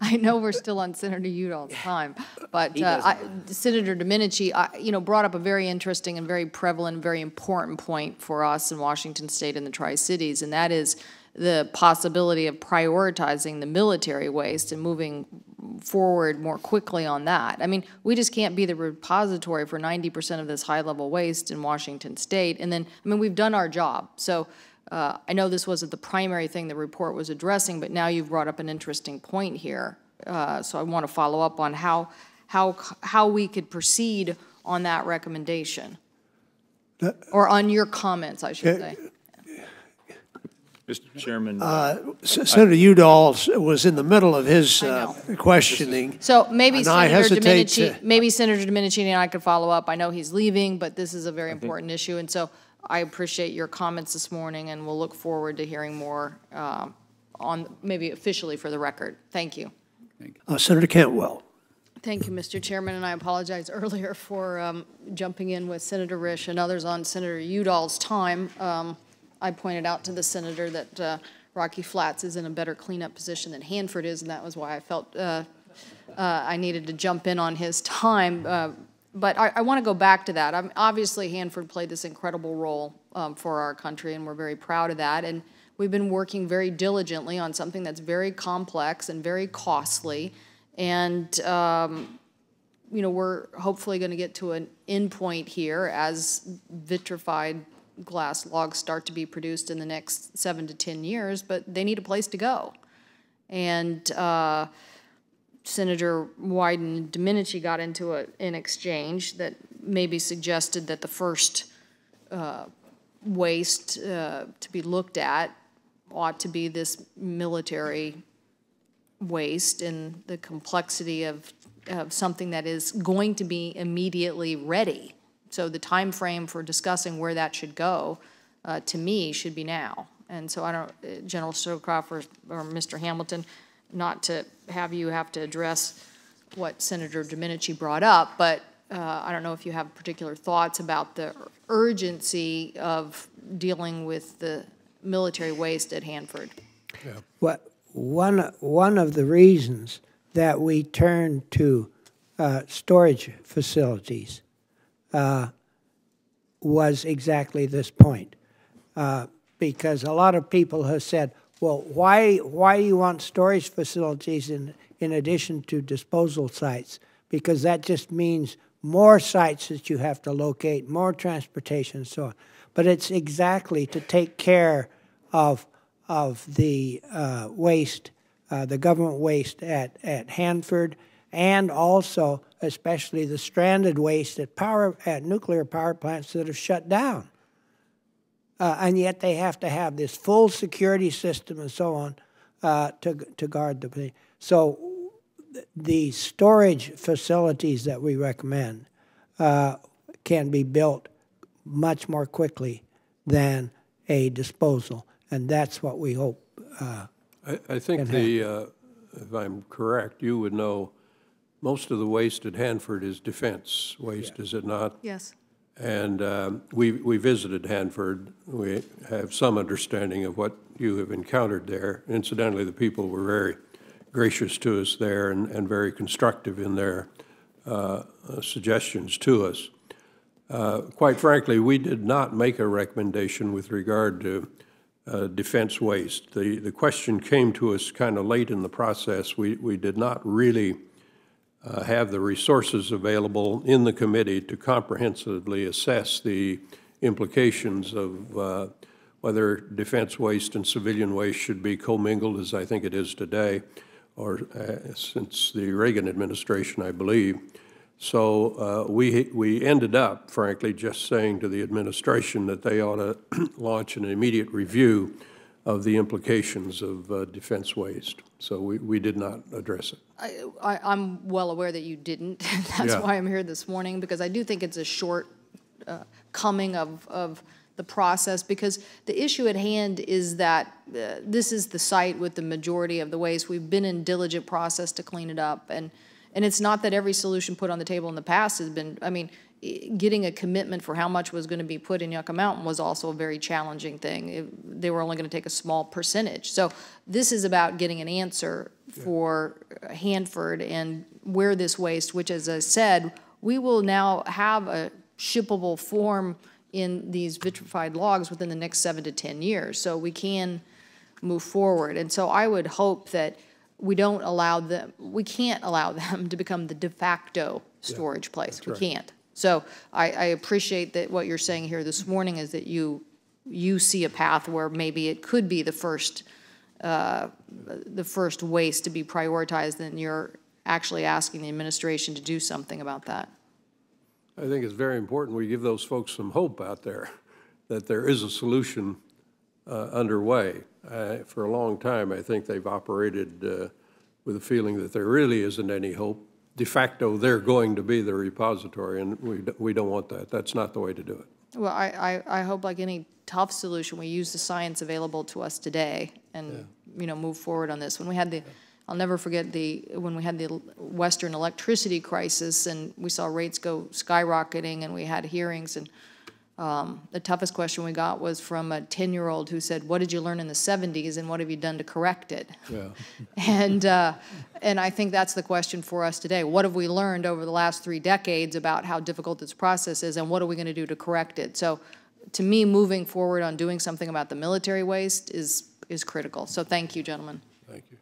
I know we're still on Senator Udall's time, but Senator Domenici, brought up a very interesting and very prevalent, very important point for us in Washington State and the Tri-Cities, and that is the possibility of prioritizing the military waste and moving forward more quickly on that. I mean, we just can't be the repository for 90% of this high-level waste in Washington State, and then, I mean, we've done our job. So I know this wasn't the primary thing the report was addressing, but now you've brought up an interesting point here. So I want to follow up on how we could proceed on that recommendation, or on your comments, I should say. Mr. Chairman. Senator Udall was in the middle of his questioning. So maybe Senator Domenici and I could follow up. I know he's leaving, but this is a very important issue, and so I appreciate your comments this morning, and we'll look forward to hearing more on maybe officially for the record. Thank you. Senator Cantwell. Thank you, Mr. Chairman, and I apologize earlier for jumping in with Senator Risch and others on Senator Udall's time. I pointed out to the senator that Rocky Flats is in a better cleanup position than Hanford is, and that was why I felt I needed to jump in on his time. But I want to go back to that. Obviously, Hanford played this incredible role for our country, and we're very proud of that. And we've been working very diligently on something that's very complex and very costly. And, we're hopefully going to get to an end point here as vitrified glass logs start to be produced in the next 7 to 10 years, but they need a place to go. And Senator Wyden and Domenici got into an exchange that maybe suggested that the first waste to be looked at ought to be this military waste and the complexity of something that is going to be immediately ready. So the time frame for discussing where that should go, to me, should be now. And so I don't, General Showcroft or Mr. Hamilton, not to have you have to address what Senator Domenici brought up, but I don't know if you have particular thoughts about the urgency of dealing with the military waste at Hanford. Yeah. What one of the reasons that we turned to storage facilities was exactly this point, because a lot of people have said, well, why do you want storage facilities in addition to disposal sites? Because that just means more sites that you have to locate, more transportation, and so on. But it's exactly to take care of the waste, the government waste at Hanford, and also especially the stranded waste at nuclear power plants that have shut down. And yet they have to have this full security system and so on to guard the place. So the storage facilities that we recommend can be built much more quickly than a disposal, and that's what we hope. I think if I'm correct, you would know most of the waste at Hanford is defense waste, is it not? Yes. And we visited Hanford. We have some understanding of what you have encountered there. Incidentally, the people were very gracious to us there and very constructive in their suggestions to us. Quite frankly, we did not make a recommendation with regard to defense waste. The question came to us kind of late in the process. We did not really have the resources available in the committee to comprehensively assess the implications of whether defense waste and civilian waste should be commingled, as I think it is today, or since the Reagan administration, I believe. So we ended up, frankly, just saying to the administration that they ought to launch an immediate review of the implications of defense waste. So we did not address it. I'm well aware that you didn't. That's why I'm here this morning, because I do think it's a short coming of the process, because the issue at hand is that this is the site with the majority of the waste. We've been in diligent process to clean it up, and it's not that every solution put on the table in the past has been, I mean, getting a commitment for how much was going to be put in Yucca Mountain was also a very challenging thing. They were only going to take a small percentage. So this is about getting an answer for Hanford and where this waste, which, as I said, we will now have a shippable form in these vitrified logs within the next 7 to 10 years. So we can move forward. And so I would hope that we don't allow them, we can't allow them to become the de facto storage place. We can't. So I appreciate that what you're saying here this morning is that you see a path where maybe it could be the first waste to be prioritized, and you're actually asking the administration to do something about that. I think it's very important we give those folks some hope out there that there is a solution underway. For a long time, I think they've operated with a feeling that there really isn't any hope. De facto, they're going to be the repository, and we don't want that. That's not the way to do it. Well, I hope, like any tough solution, we use the science available to us today and, you know, move forward on this. When we had the, I'll never forget when we had the Western electricity crisis and we saw rates go skyrocketing and we had hearings, and the toughest question we got was from a 10-year-old who said, what did you learn in the 70s and what have you done to correct it? Yeah. And I think that's the question for us today. What have we learned over the last 3 decades about how difficult this process is, and what are we going to do to correct it? So to me, moving forward on doing something about the military waste is critical. So thank you, gentlemen. Thank you.